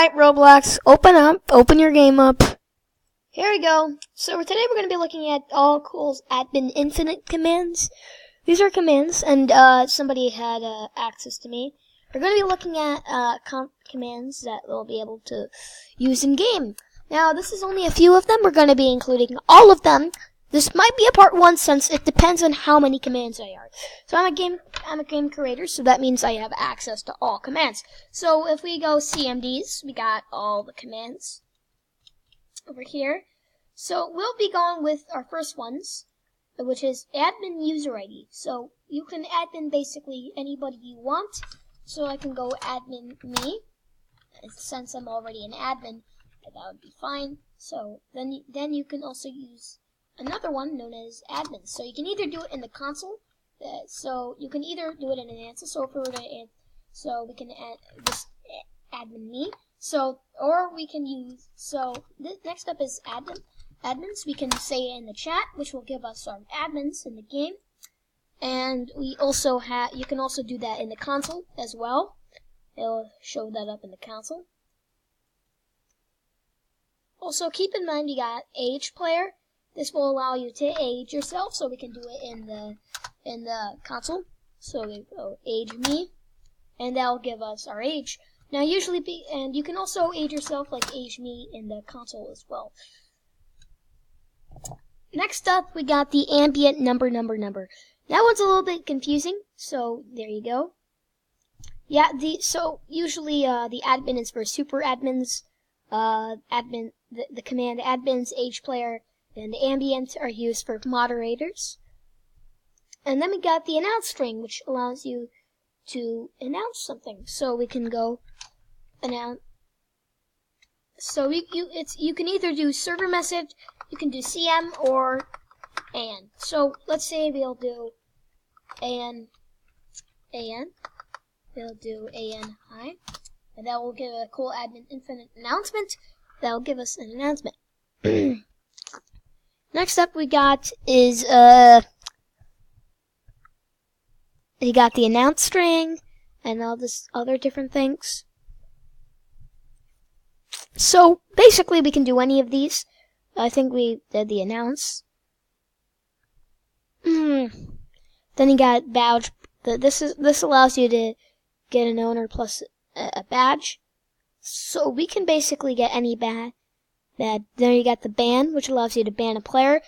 Alright, Roblox, open up. Open your game up. Here we go. So today we're going to be looking at all Kohls admin infinite commands. These are commands, and somebody had access to me. We're going to be looking at commands that we'll be able to use in game. Now, this is only a few of them. We're going to be including all of them. This might be a part 1 since it depends on how many commands there are. So I'm a game creator, so that means I have access to all commands. So if we go CMDs, we got all the commands over here. So we'll be going with our first ones, which is admin user ID. So you can admin basically anybody you want. So I can go admin me, since I'm already an admin, that would be fine. So then you can also use another one known as admin. So you can either do it in the console. So you can either do it in an answer. So if we were to add, so we can add this admin me. So or we can use. So this, next up is admins. We can say in the chat, which will give us our admins in the game. And we also have. You can also do that in the console as well. It'll show that up in the console. Also, keep in mind you got age player. This will allow you to age yourself, so we can do it in the console. So we go age me, and that'll give us our age. Now, and you can also age yourself like age me in the console as well. Next up, we got the ambient number. That one's a little bit confusing. So there you go. Yeah, so usually the admin is for super admins. The command admins, age player, and the ambient are used for moderators. And then we got the announce string, which allows you to announce something. So we can go announce. So you can either do server message, you can do CM or AN. So let's say we'll do AN. We'll do AN hi, and that will give a cool admin infinite announcement. That will give us an announcement. Next up we got is you got the announce string and all this other different things. So basically we can do any of these. I think we did the announce. Then you got badge. This allows you to get an owner plus a badge. So we can basically get any bad. Then you got the ban, which allows you to ban a player.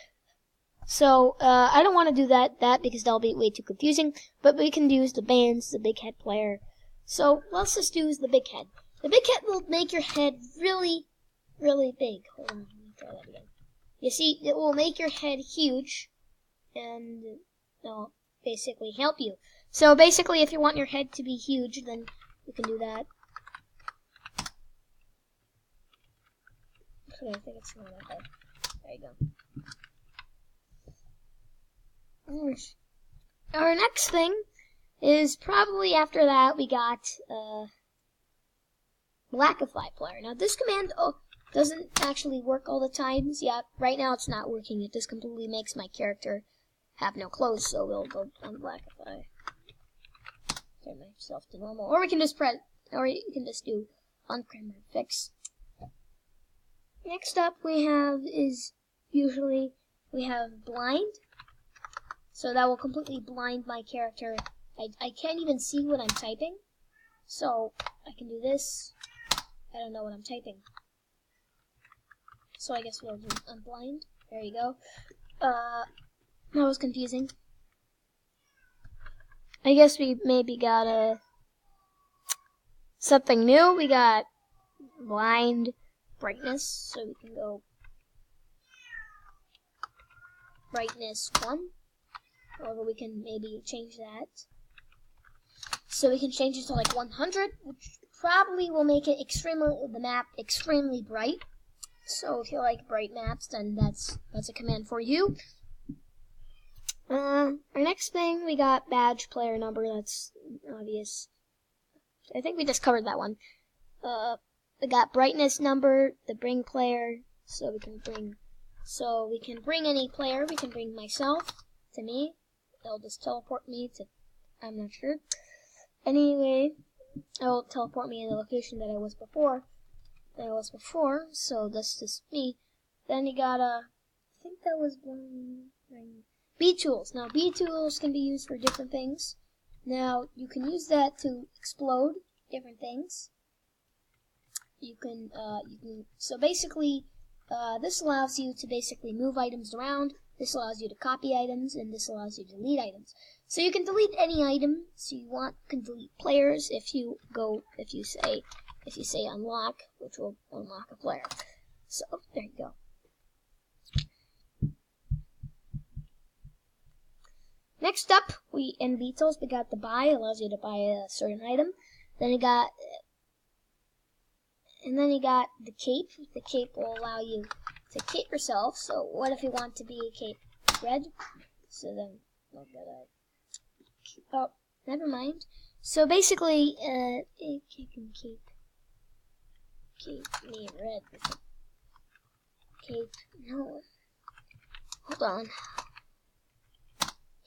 So I don't want to do that because that'll be way too confusing. But we can use the bans, the big head player. So let's just use the big head. The big head will make your head really, really big. Hold on, let me try that again. You see, it will make your head huge, and it'll basically help you. So basically, if you want your head to be huge, then you can do that. Okay, I think it's not that bad. There you go. Our next thing is probably after that we got Blackify player. Now this command doesn't actually work all the times. Yeah, right now it's not working. It just completely makes my character have no clothes. So we'll go on Blackify. Turn myself to normal, or we can just do uncrammer fix. Next up we have we have blind. So that will completely blind my character. I can't even see what I'm typing. So I can do this. I don't know what I'm typing. So I guess we'll do unblind. There you go. That was confusing. I guess we maybe got something new. We got blind brightness, so we can go brightness 1. Or we can maybe change that. So we can change it to like 100, which probably will make it the map extremely bright. So if you like bright maps, then that's a command for you. Our next thing, we got badge player number. That's obvious. I think we just covered that one. We got brightness number, the bring player, so we can bring any player. We can bring myself to me. It'll just teleport me to, I'm not sure. Anyway, it'll teleport me in the location that I was before. than it was before, so that's just me. Then you got I think that was B tools. Now B tools can be used for different things. Now you can use that to explode different things. So basically, this allows you to basically move items around. This allows you to copy items, and this allows you to delete items. So you can delete any item you want. You can delete players if you say unlock, which will unlock a player. So there you go. Next up, in Beatles, we got the buy. Allows you to buy a certain item. Then you got the cape. The cape will allow you to cape yourself. So what if you want to be cape red? So then we'll get oh, never mind. So basically, you can cape me red. Cape, no. Hold on.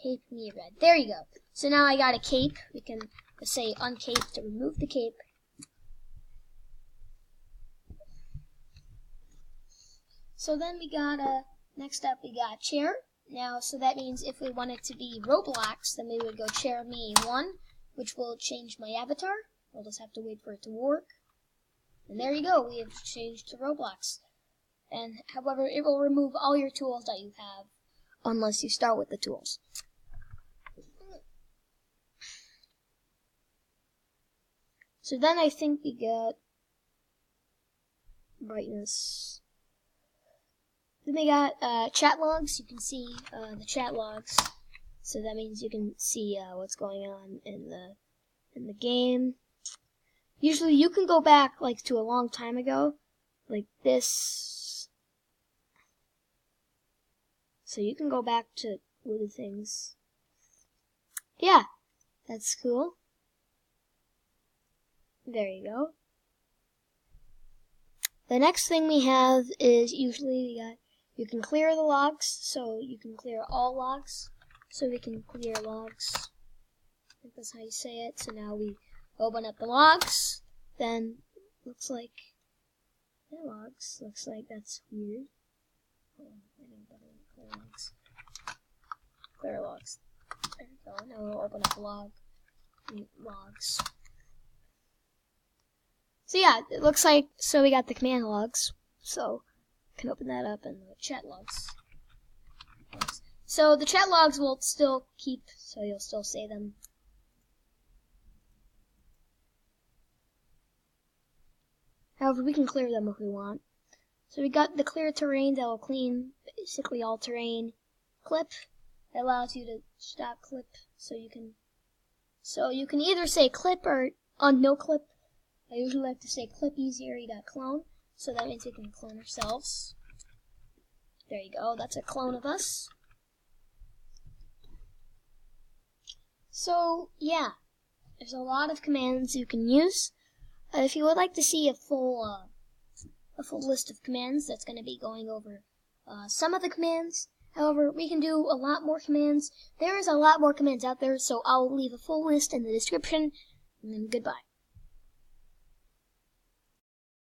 Cape me red. There you go. So now I got a cape. We can say uncape to remove the cape. So then we got next up we got chair. Now, so that means if we want it to be Roblox, then we would go chair me 1, which will change my avatar. We'll just have to wait for it to work. And there you go. We have changed to Roblox. And however, it will remove all your tools that you have, unless you start with the tools. So then I think we got brightness. Then we got chat logs. You can see the chat logs. So that means you can see what's going on in the game. Usually you can go back like to a long time ago, like this. So you can go back to little things. Yeah, that's cool. There you go. The next thing we have is usually you can clear the logs, so you can clear all logs. So we can clear logs. I think that's how you say it. So now we open up the logs. Then looks like logs. Looks like that's weird. Oh, I didn't put in clear logs. Clear logs. There we go. Now we'll open up logs. So yeah, it looks like, so we got the command logs. So I can open that up and the chat logs. So the chat logs will still keep, so you'll still say them. However, we can clear them if we want. So we got the clear terrain that will clean basically all terrain. Clip that allows you to stop clip, so you can either say clip or no clip. I usually like to say clip easy-area.clone, so that means we can clone ourselves. There you go, that's a clone of us. So yeah, there's a lot of commands you can use. If you would like to see a full list of commands, that's going to be going over some of the commands. However, we can do a lot more commands. There is a lot more commands out there, so I'll leave a full list in the description. And then goodbye.